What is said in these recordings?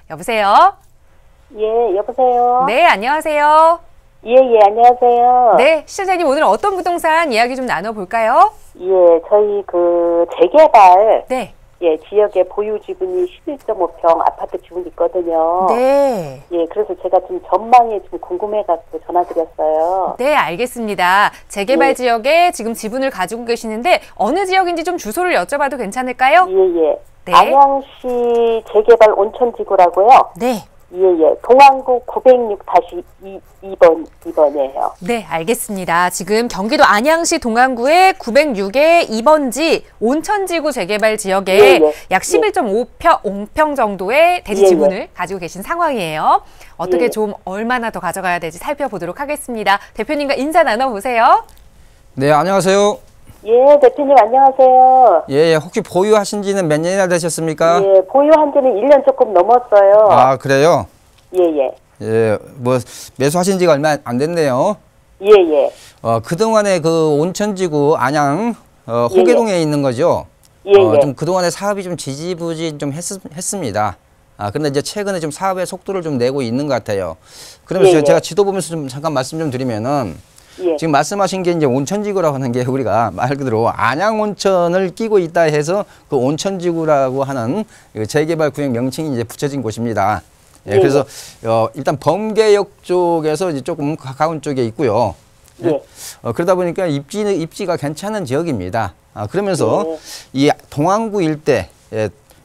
여보세요? 예, 여보세요? 네, 안녕하세요. 예, 안녕하세요. 네, 시청자님 오늘 어떤 부동산 이야기 좀 나눠볼까요? 예, 저희 재개발. 네. 예, 지역에 보유 지분이 11.5평 아파트 지분이 있거든요. 네. 예, 그래서 제가 좀 전망이 좀 궁금해가지고 전화드렸어요. 네, 알겠습니다. 재개발 지역에 지금 지분을 가지고 계시는데 어느 지역인지 좀 주소를 여쭤봐도 괜찮을까요? 예. 네. 안양시 재개발 온천지구라고요. 네. 예. 동안구 906-2번이에요. 네, 알겠습니다. 지금 경기도 안양시 동안구의 906의 2번지 온천지구 재개발 지역에 약 11.5평 정도의 대지 지분을 가지고 계신 상황이에요. 어떻게 좀 얼마나 더 가져가야 될지 살펴보도록 하겠습니다. 대표님과 인사 나눠보세요. 네, 안녕하세요. 예, 대표님 안녕하세요. 예, 혹시 보유하신 지는 몇 년이나 되셨습니까? 예, 보유한 지는 1년 조금 넘었어요. 아, 그래요? 예. 예, 뭐 매수하신 지가 얼마 안 됐네요. 예. 그동안에 그 온천지구 안양 호계동에 있는 거죠. 예. 좀 그동안에 사업이 좀 지지부진 좀 했습니다. 그런데 이제 최근에 좀 사업의 속도를 좀 내고 있는 것 같아요. 그러면서 제가 지도 보면서 좀 잠깐 말씀 좀 드리면은 지금 말씀하신 게 이제 온천지구라고 하는 게 우리가 말 그대로 안양 온천을 끼고 있다 해서 그 온천지구라고 하는 재개발 구역 명칭이 이제 붙여진 곳입니다. 예, 그래서 일단 범계역 쪽에서 이제 조금 가까운 쪽에 있고요. 그러다 보니까 입지가 괜찮은 지역입니다. 그러면서 이 동안구 일대,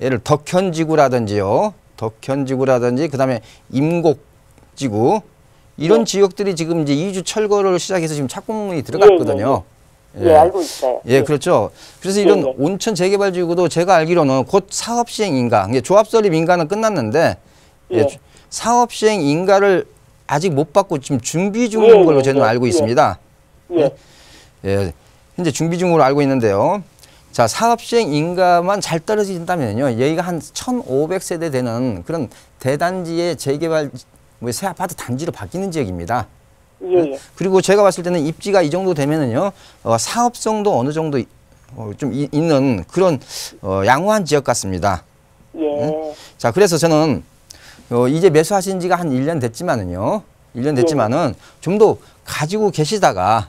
예를 덕현지구라든지요, 그다음에 임곡지구 이런 지역들이 지금 이제 이주 철거를 시작해서 지금 착공이 들어갔거든요. 예, 알고 있어요. 예, 그렇죠. 그래서 이런 온천 재개발 지구도 제가 알기로는 곧 사업 시행 인가, 조합 설립 인가는 끝났는데 사업 시행 인가를 아직 못 받고 지금 준비 중인 걸로 저는 알고 있습니다. 예, 현재 준비 중으로 알고 있는데요. 자, 사업 시행 인가만 잘 떨어진다면요, 여기가 한 1,500세대 되는 그런 대단지의 재개발 새 아파트 단지로 바뀌는 지역입니다. 그리고 제가 봤을 때는 입지가 이 정도 되면은요, 사업성도 어느 정도 좀 있는 그런 양호한 지역 같습니다. 자, 그래서 저는 이제 매수하신 지가 한 1년 됐지만은요, 좀 더 가지고 계시다가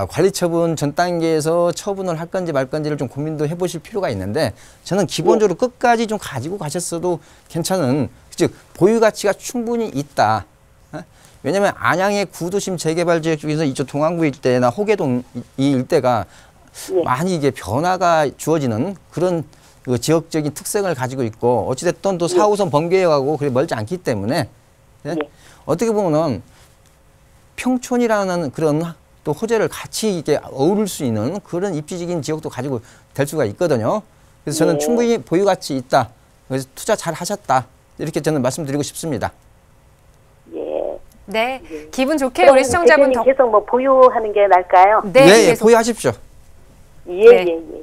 관리 처분 전 단계에서 처분을 할 건지 말 건지를 좀 고민도 해보실 필요가 있는데, 저는 기본적으로 끝까지 좀 가지고 가셨어도 괜찮은, 즉 보유 가치가 충분히 있다. 왜냐하면 안양의 구도심 재개발 지역 중에서 이쪽 동안구 일대나 호계동 이 일대가 많이 이게 변화가 주어지는 그런 그 지역적인 특성을 가지고 있고, 어찌됐든 또 4호선 범계역하고 그리 멀지 않기 때문에 어떻게 보면은 평촌이라는 그런 또 호재를 같이 이게 어우를 수 있는 그런 입지적인 지역도 가지고 될 수가 있거든요. 그래서 저는 충분히 보유 가치 있다. 그래서 투자 잘 하셨다. 이렇게 저는 말씀드리고 싶습니다. 네, 기분 좋게 우리 시청자분 계속 뭐 보유하는 게 나을까요? 네, 보유하십시오.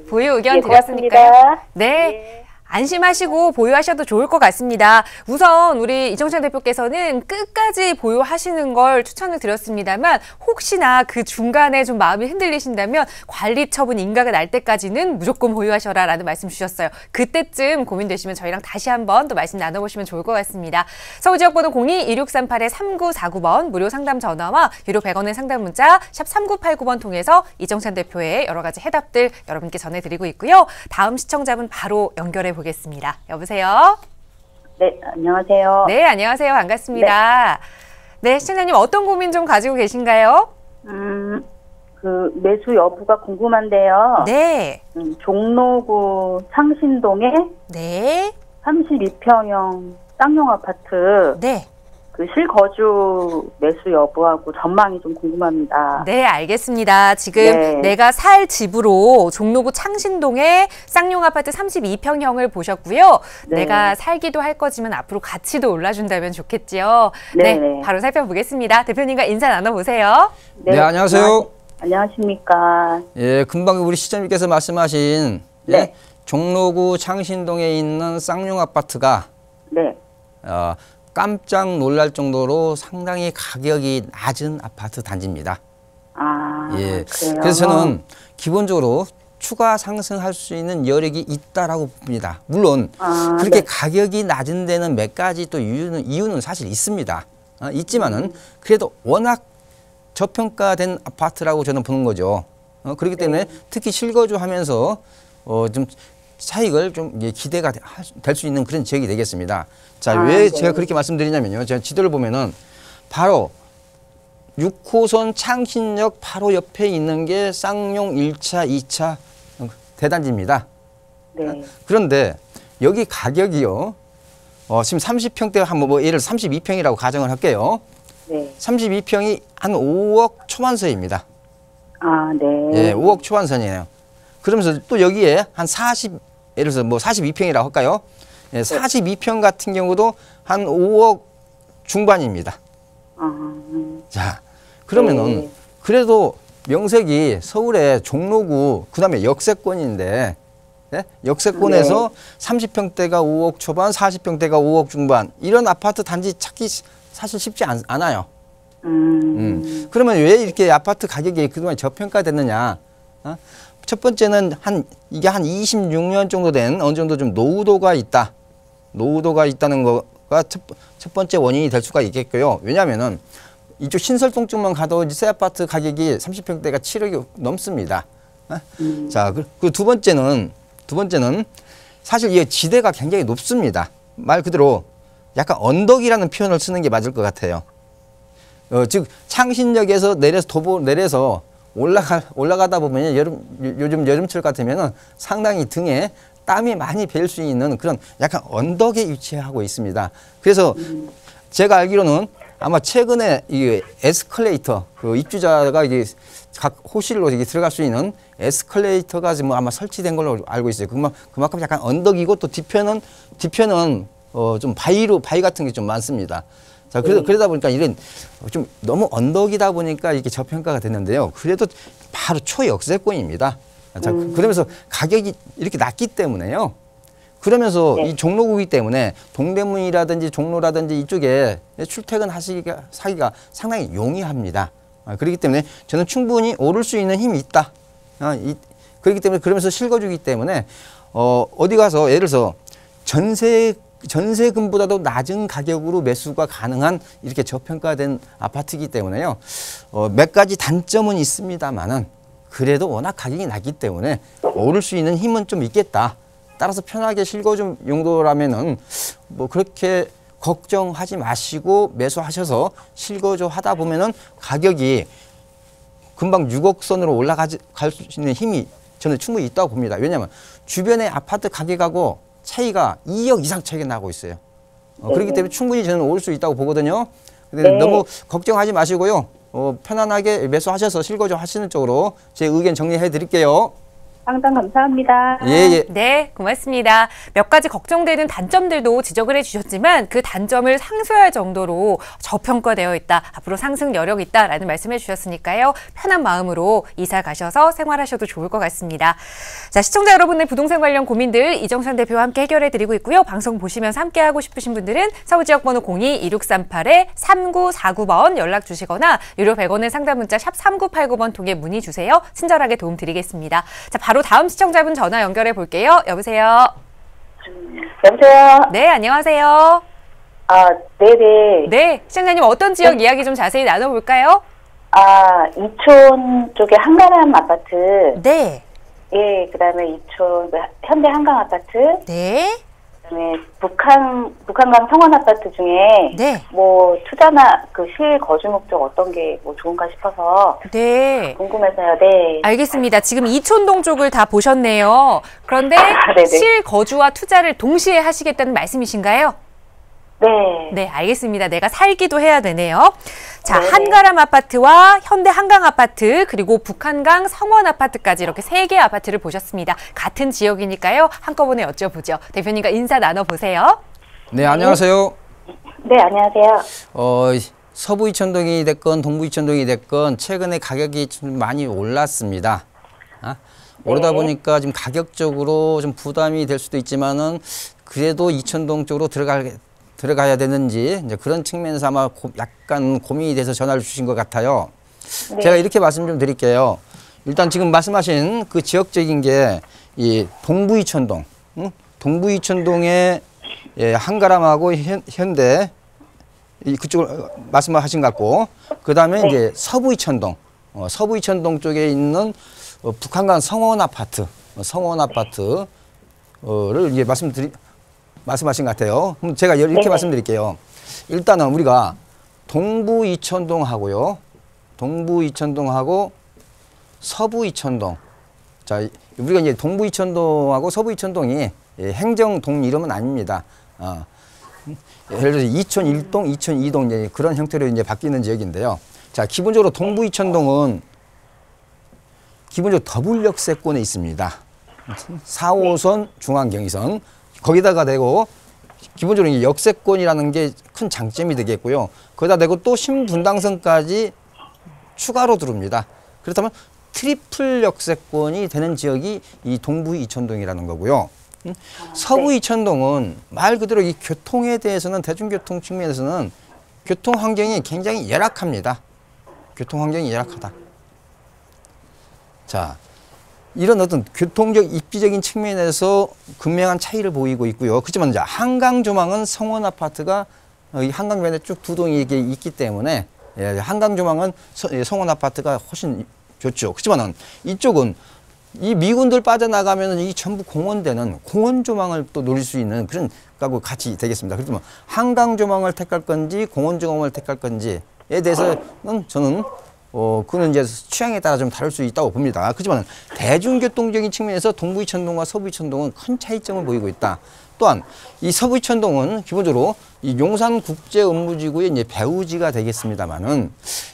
보유 의견 드렸으니까요. 네. 안심하시고 보유하셔도 좋을 것 같습니다. 우선 우리 이정찬 대표께서는 끝까지 보유하시는 걸 추천을 드렸습니다만, 혹시나 그 중간에 좀 마음이 흔들리신다면 관리 처분 인가가 날 때까지는 무조건 보유하셔라 라는 말씀 주셨어요. 그때쯤 고민되시면 저희랑 다시 한번 또 말씀 나눠보시면 좋을 것 같습니다. 서울지역번호 02-2638-3949번 무료 상담 전화와 유료 100원의 상담 문자 샵 3989번 통해서 이정찬 대표의 여러 가지 해답들 여러분께 전해드리고 있고요. 다음 시청자분 바로 연결해 보겠습니다. 여보세요? 네, 안녕하세요. 네, 안녕하세요. 반갑습니다. 네, 시청자님 어떤 고민 좀 가지고 계신가요? 그 매수 여부가 궁금한데요. 네. 종로구 창신동에 32평형 쌍용 아파트. 그 실거주 매수 여부하고 전망이 좀 궁금합니다. 네, 알겠습니다. 지금 내가 살 집으로 종로구 창신동의 쌍용 아파트 32평형을 보셨고요. 내가 살기도 할 거지만 앞으로 가치도 올라준다면 좋겠지요. 네, 바로 살펴보겠습니다. 대표님과 인사 나눠보세요. 네, 안녕하세요. 안녕하십니까. 예, 금방 우리 시청자님께서 말씀하신 종로구 창신동에 있는 쌍용 아파트가 깜짝 놀랄 정도로 상당히 가격이 낮은 아파트 단지입니다. 그래요? 그래서 저는 기본적으로 추가 상승할 수 있는 여력이 있다라고 봅니다. 물론 그렇게 네. 가격이 낮은 데는 몇 가지 또 이유는 사실 있습니다. 있지만은 그래도 워낙 저평가된 아파트라고 저는 보는 거죠. 그렇기 때문에 특히 실거주 하면서 좀 차익을 좀 기대가 될 수 있는 그런 지역이 되겠습니다. 자, 왜 네. 제가 그렇게 말씀드리냐면요. 제가 지도를 보면은 바로 6호선 창신역 바로 옆에 있는 게 쌍용 1차, 2차 대단지입니다. 네. 그런데 여기 가격이요. 지금 30평대 한번 뭐 예를 들어 32평이라고 가정을 할게요. 네. 32평이 한 5억 초반선입니다. 네. 예, 5억 초반선이에요. 그러면서 또 여기에 한 예를 들어서 뭐 42평이라고 할까요? 예, 42평 같은 경우도 한 5억 중반입니다. 자, 그러면은 네. 그래도 명색이 서울의 종로구 그다음에 역세권인데 예? 역세권에서 30평대가 5억 초반, 40평대가 5억 중반 이런 아파트 단지 찾기 사실 쉽지 않아요. 그러면 왜 이렇게 아파트 가격이 그동안 저평가됐느냐? 첫 번째는 이게 한 26년 정도 된 어느 정도 좀 노후도가 있다. 노후도가 있다는 거가 첫 번째 원인이 될 수가 있겠고요. 왜냐하면은 이쪽 신설동 쪽만 가도 새 아파트 가격이 30평대가 7억이 넘습니다. 자, 그 두 번째는 사실 이 지대가 굉장히 높습니다. 말 그대로 약간 언덕이라는 표현을 쓰는 게 맞을 것 같아요. 즉 창신역에서 내려서 올라가다 보면 요즘 여름철 같으면은 상당히 등에 땀이 많이 배일 수 있는 그런 약간 언덕에 위치하고 있습니다. 그래서 제가 알기로는 아마 최근에 이 에스컬레이터 그 입주자가 이게 각 호실로 이게 들어갈 수 있는 에스컬레이터가 지금 아마 설치된 걸로 알고 있어요. 그만큼 약간 언덕이고 또 뒤편은 좀 바위 같은 게 좀 많습니다. 자, 그러다 보니까 이런 좀 너무 언덕이다 보니까 이렇게 저평가가 됐는데요. 그래도 바로 초역세권입니다. 자, 그러면서 가격이 이렇게 낮기 때문에요. 그러면서 이 종로구이기 때문에 동대문이라든지 종로라든지 이쪽에 출퇴근하기가 상당히 용이합니다. 그렇기 때문에 저는 충분히 오를 수 있는 힘이 있다. 그렇기 때문에 그러면서 실거주기 때문에 어디 가서 예를 들어서 전세금보다도 낮은 가격으로 매수가 가능한 이렇게 저평가된 아파트이기 때문에요. 몇 가지 단점은 있습니다만은 그래도 워낙 가격이 낮기 때문에 오를 수 있는 힘은 좀 있겠다. 따라서 편하게 실거주 용도라면은 뭐 그렇게 걱정하지 마시고 매수하셔서 실거주 하다 보면은 가격이 금방 6억 선으로 올라갈 수 있는 힘이 저는 충분히 있다고 봅니다. 왜냐하면 주변의 아파트 가격하고 차이가 2억 이상 차이가 나고 있어요. 그렇기 때문에 충분히 저는 올 수 있다고 보거든요. 근데 너무 걱정하지 마시고요. 편안하게 매수하셔서 실거주 하시는 쪽으로 제 의견 정리해 드릴게요. 상담 감사합니다. 예. 네, 고맙습니다. 몇 가지 걱정되는 단점들도 지적을 해주셨지만 그 단점을 상쇄할 정도로 저평가되어 있다. 앞으로 상승 여력이 있다라는 말씀해 주셨으니까요. 편한 마음으로 이사 가셔서 생활하셔도 좋을 것 같습니다. 자, 시청자 여러분의 부동산 관련 고민들 이정찬 대표와 함께 해결해 드리고 있고요. 방송 보시면서 함께 하고 싶으신 분들은 서울지역번호 02-2638-3949번 연락 주시거나 유료 100원의 상담 문자 샵 3989번 통해 문의 주세요. 친절하게 도움 드리겠습니다. 자, 바로 다음 시청자분 전화 연결해 볼게요. 여보세요. 여보세요. 네, 안녕하세요. 네네. 네, 시청자님 어떤 지역 이야기 좀 자세히 나눠볼까요? 이촌 쪽에 한가람 아파트. 네. 예, 그다음에 이촌 현대 한강 아파트. 네. 그다음에 북한강 성원 아파트 중에 네. 뭐 투자나 그 실거주 목적 어떤 게 뭐 좋은가 싶어서 네. 궁금해서요. 네. 알겠습니다. 지금 이촌동 쪽을 다 보셨네요. 그런데 네네. 실거주와 투자를 동시에 하시겠다는 말씀이신가요? 네. 네, 알겠습니다. 내가 살기도 해야 되네요. 자, 네네. 한가람 아파트와 현대 한강 아파트 그리고 북한강 성원 아파트까지 이렇게 3개의 아파트를 보셨습니다. 같은 지역이니까요. 한꺼번에 여쭤보죠. 대표님과 인사 나눠보세요. 네, 안녕하세요. 네, 안녕하세요. 서부 이천동이 됐건 동부 이천동이 됐건 최근에 가격이 좀 많이 올랐습니다. 오르다 보니까 지금 가격적으로 좀 부담이 될 수도 있지만은 그래도 이천동 쪽으로 들어가야 되는지 이제 그런 측면에서 아마 약간 고민이 돼서 전화를 주신 것 같아요. 네. 제가 이렇게 말씀 좀 드릴게요. 일단 지금 말씀하신 그 지역적인 게 이 동부 이천동, 동부 이천동에 예, 한가람하고 현대 그쪽을 말씀하신 것 같고, 그 다음에 네. 이제 서부 이천동, 서부 이천동 쪽에 있는 북한강 성원 아파트, 성원 아파트를 이제 말씀하신 것 같아요. 그럼 제가 이렇게 네. 말씀드릴게요. 일단은 우리가 동부 이천동하고요, 동부 이천동하고 서부 이천동. 자, 우리가 이제 동부 이천동하고 서부 이천동이 행정 동 이름은 아닙니다. 예를 들어서 이천 1동, 이천 2동 이제 그런 형태로 이제 바뀌는 지역인데요. 자, 기본적으로 동부 이천동은 기본적으로 더블 역세권에 있습니다. 4호선 중앙경의선 거기다가 대고 기본적으로 이 역세권이라는 게 큰 장점이 되겠고요. 거기다 대고 또 신분당선까지 추가로 들어옵니다. 그렇다면 트리플 역세권이 되는 지역이 이 동부 이천동이라는 거고요. 서부 이천동은 말 그대로 이 교통에 대해서는 대중교통 측면에서는 교통 환경이 굉장히 열악합니다. 교통 환경이 열악하다. 자, 이런 어떤 교통적 입지적인 측면에서 극명한 차이를 보이고 있고요. 그렇지만 이제 한강조망은 성원 아파트가 이 한강변에 쭉 두 동이 이게 있기 때문에 예, 한강조망은 성원 아파트가 훨씬 좋죠. 그렇지만은 이쪽은 이 미군들 빠져나가면은 이 전부 공원되는 공원 조망을 또 노릴 수 있는 그런 거하고 같이 되겠습니다. 그렇지만 한강 조망을 택할 건지 공원 조망을 택할 건지에 대해서는 저는 그는 이제 취향에 따라 좀 다를 수 있다고 봅니다. 그렇지만 대중교통적인 측면에서 동부 이천동과 서부 이천동은 큰 차이점을 보이고 있다. 또한 이 서부 이천동은 기본적으로 이 용산국제업무지구의 이제 배후지가 되겠습니다만은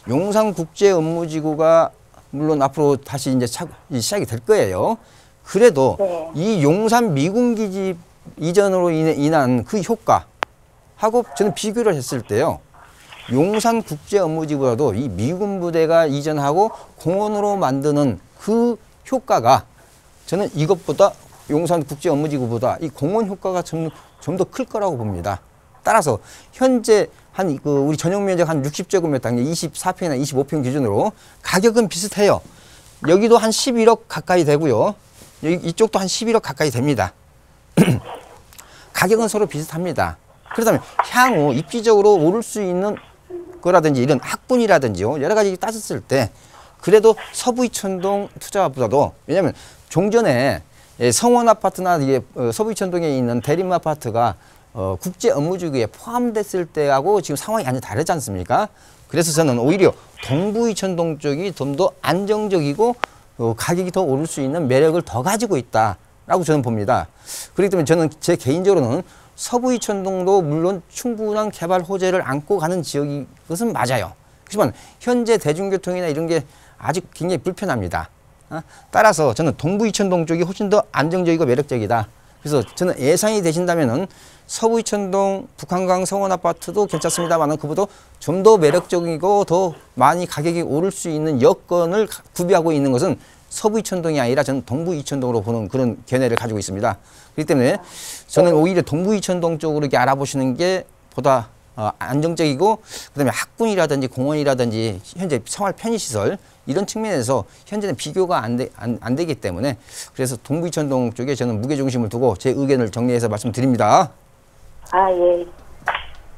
용산국제업무지구가 물론 앞으로 다시 이제 시작이 될 거예요. 그래도 네. 이 용산 미군기지 이전으로 인한 그 효과하고 저는 비교를 했을 때요. 용산 국제업무지구라도 이 미군 부대가 이전하고 공원으로 만드는 그 효과가 저는 이것보다 용산 국제업무지구보다 이 공원 효과가 좀 더 클 거라고 봅니다. 따라서 현재 우리 전용 면적 한 60제곱미터, 24평이나 25평 기준으로 가격은 비슷해요. 여기도 한 11억 가까이 되고요. 이쪽도 한 11억 가까이 됩니다. 가격은 서로 비슷합니다. 그렇다면 향후 입지적으로 오를 수 있는 거라든지 이런 학군이라든지요. 여러 가지 따졌을 때 그래도 서부 이천동 투자보다도 왜냐하면 종전에 성원 아파트나 이게 서부 이천동에 있는 대림 아파트가 국제 업무지구에 포함됐을 때하고 지금 상황이 완전히 다르지 않습니까? 그래서 저는 오히려 동부 이천동 쪽이 좀 더 안정적이고 가격이 더 오를 수 있는 매력을 더 가지고 있다라고 저는 봅니다. 그렇기 때문에 저는 제 개인적으로는 서부 이천동도 물론 충분한 개발 호재를 안고 가는 지역인 것은 맞아요. 하지만 현재 대중교통이나 이런 게 아직 굉장히 불편합니다. 따라서 저는 동부 이천동 쪽이 훨씬 더 안정적이고 매력적이다. 그래서 저는 예상이 되신다면은 서부 이천동 북한강 성원 아파트도 괜찮습니다만 그보다 좀 더 매력적이고 더 많이 가격이 오를 수 있는 여건을 구비하고 있는 것은 서부 이천동이 아니라 저는 동부 이천동으로 보는 그런 견해를 가지고 있습니다. 그렇기 때문에 저는 오히려 동부 이천동 쪽으로 이렇게 알아보시는 게 보다 안정적이고 그다음에 학군이라든지 공원이라든지 현재 생활 편의시설 이런 측면에서 현재는 비교가 안 되기 때문에 그래서 동부 이천동 쪽에 저는 무게중심을 두고 제 의견을 정리해서 말씀드립니다. 예.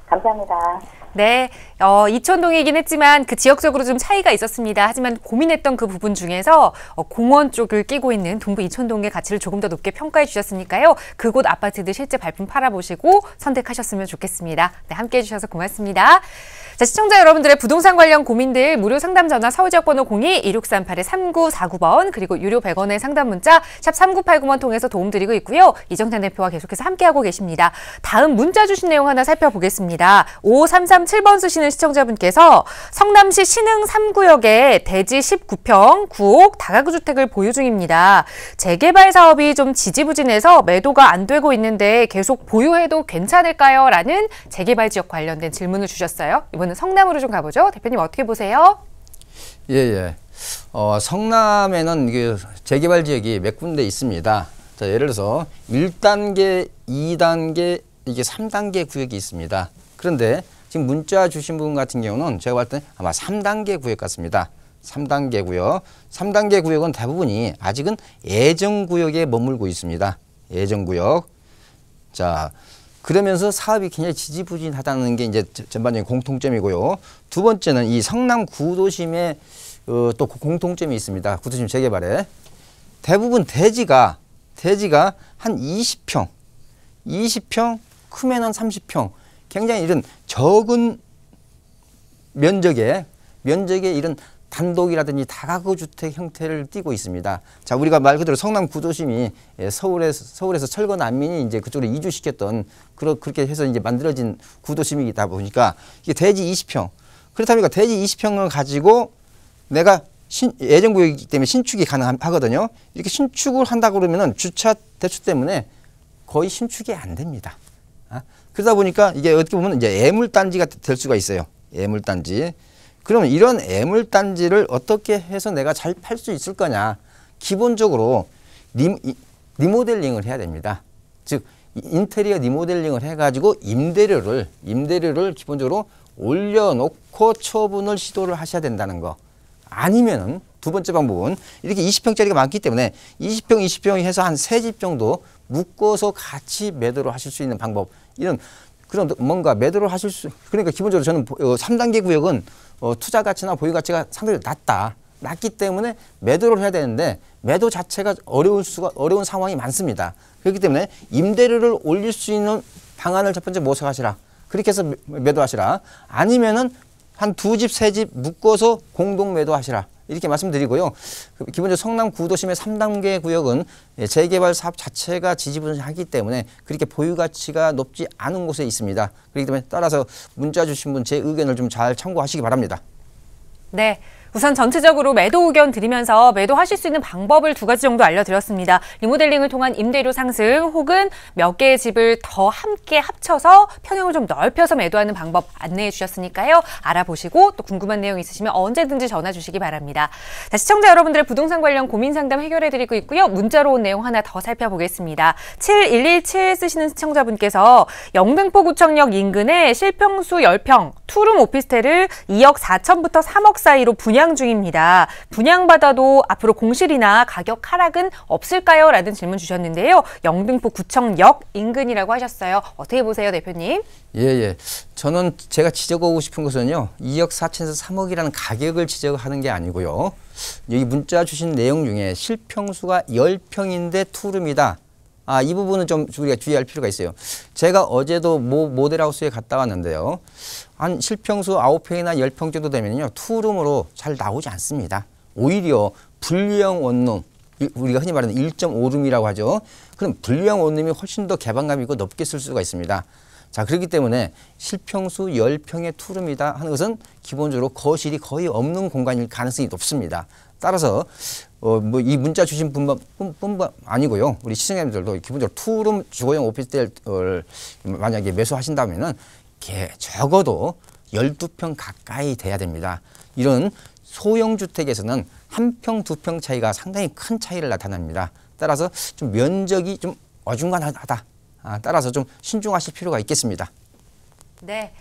감사합니다. 네, 이천동이긴 했지만 그 지역적으로 좀 차이가 있었습니다. 하지만 고민했던 그 부분 중에서 공원 쪽을 끼고 있는 동부 이천동의 가치를 조금 더 높게 평가해 주셨으니까요. 그곳 아파트들 실제 발품 팔아보시고 선택하셨으면 좋겠습니다. 네, 함께해 주셔서 고맙습니다. 자, 시청자 여러분들의 부동산 관련 고민들 무료 상담 전화 서울지역번호 02-2638-3949번 그리고 유료 100원의 상담 문자 샵 3989번 통해서 도움드리고 있고요. 이정찬 대표와 계속해서 함께하고 계십니다. 다음 문자 주신 내용 하나 살펴보겠습니다. 5337번 쓰시는 시청자분께서 성남시 신흥 3구역에 대지 19평 9옥 다가구 주택을 보유 중입니다. 재개발 사업이 좀 지지부진해서 매도가 안 되고 있는데 계속 보유해도 괜찮을까요? 라는 재개발 지역 관련된 질문을 주셨어요. 이번엔 성남으로 좀 가보죠. 대표님 어떻게 보세요? 예. 성남에는 이게 재개발 지역이 몇 군데 있습니다. 자, 예를 들어서 1단계, 2단계, 이게 3단계 구역이 있습니다. 그런데 지금 문자 주신 분 같은 경우는 제가 봤을 때 아마 3단계 구역 같습니다. 3단계 구역. 3단계 구역은 대부분이 아직은 예정구역에 머물고 있습니다. 예정구역. 자, 그러면서 사업이 굉장히 지지부진하다는 게 이제 전반적인 공통점이고요. 두 번째는 이 성남 구도심에 또 공통점이 있습니다. 구도심 재개발에. 대부분 대지가 한 20평, 크면은 30평, 굉장히 이런 적은 면적의 이런 단독이라든지 다가구 주택 형태를 띠고 있습니다. 자, 우리가 말 그대로 성남 구도심이 서울에서 철거 난민이 이제 그쪽으로 이주시켰던 그렇게 해서 이제 만들어진 구도심이다 보니까 이게 대지 20평. 그렇다 보니까 대지 20평을 가지고 내가 예정구역이기 때문에 신축이 가능하거든요. 이렇게 신축을 한다 그러면은 주차 대출 때문에 거의 신축이 안 됩니다. 그러다 보니까 이게 어떻게 보면 이제 애물단지가 될 수가 있어요. 애물단지. 그러면 이런 애물단지를 어떻게 해서 내가 잘 팔 수 있을 거냐. 기본적으로 리모델링을 해야 됩니다. 즉 인테리어 리모델링을 해가지고 임대료를 기본적으로 올려놓고 처분을 시도를 하셔야 된다는 거. 아니면은 두 번째 방법은 이렇게 20평짜리가 많기 때문에 20평 해서 한 3집 정도 묶어서 같이 매도를 하실 수 있는 방법. 이런 그런 뭔가 매도를 하실 수, 그러니까 기본적으로 저는 3단계 구역은 투자 가치나 보유 가치가 상당히 낮기 때문에 매도를 해야 되는데 매도 자체가 어려운 상황이 많습니다. 그렇기 때문에 임대료를 올릴 수 있는 방안을 첫 번째 모색하시라. 그렇게 해서 매도하시라. 아니면은 한 2집, 3집 묶어서 공동 매도하시라. 이렇게 말씀드리고요. 기본적으로 성남 구도심의 3단계 구역은 재개발 사업 자체가 지지부진하기 때문에 그렇게 보유 가치가 높지 않은 곳에 있습니다. 그렇기 때문에 따라서 문자 주신 분 제 의견을 좀 잘 참고하시기 바랍니다. 네. 우선 전체적으로 매도 의견 드리면서 매도하실 수 있는 방법을 2가지 정도 알려드렸습니다. 리모델링을 통한 임대료 상승 혹은 몇 개의 집을 더 함께 합쳐서 평형을 좀 넓혀서 매도하는 방법 안내해 주셨으니까요. 알아보시고 또 궁금한 내용 있으시면 언제든지 전화 주시기 바랍니다. 자, 시청자 여러분들의 부동산 관련 고민 상담 해결해 드리고 있고요. 문자로 온 내용 하나 더 살펴보겠습니다. 7117 쓰시는 시청자분께서 영등포구청역 인근에 실평수 10평 투룸 오피스텔을 2억 4천부터 3억 사이로 분양 중입니다. 분양받아도 앞으로 공실이나 가격 하락은 없을까요? 라는 질문 주셨는데요. 영등포 구청역 인근이라고 하셨어요. 어떻게 보세요, 대표님? 예. 저는 제가 지적하고 싶은 것은요. 2억 4천에서 3억이라는 가격을 지적하는 게 아니고요. 여기 문자 주신 내용 중에 실평수가 10평인데 투룸이다. 이 부분은 좀 우리가 주의할 필요가 있어요. 제가 어제도 모델하우스에 갔다 왔는데요. 한 실평수 9평이나 10평 정도 되면요. 투룸으로 잘 나오지 않습니다. 오히려 분리형 원룸, 우리가 흔히 말하는 1.5룸이라고 하죠. 그럼 분리형 원룸이 훨씬 더 개방감 있고 넓게 쓸 수가 있습니다. 자, 그렇기 때문에 실평수 10평의 투룸이다 하는 것은 기본적으로 거실이 거의 없는 공간일 가능성이 높습니다. 따라서 이 문자 주신 분만 아니고요. 우리 시청자님들도 기본적으로 투룸 주거용 오피스텔을 만약에 매수하신다면은 적어도 12평 가까이 돼야 됩니다. 이런 소형 주택에서는 1평, 2평 차이가 상당히 큰 차이를 나타납니다. 따라서 좀 면적이 좀 어중간하다. 따라서 좀 신중하실 필요가 있겠습니다. 네.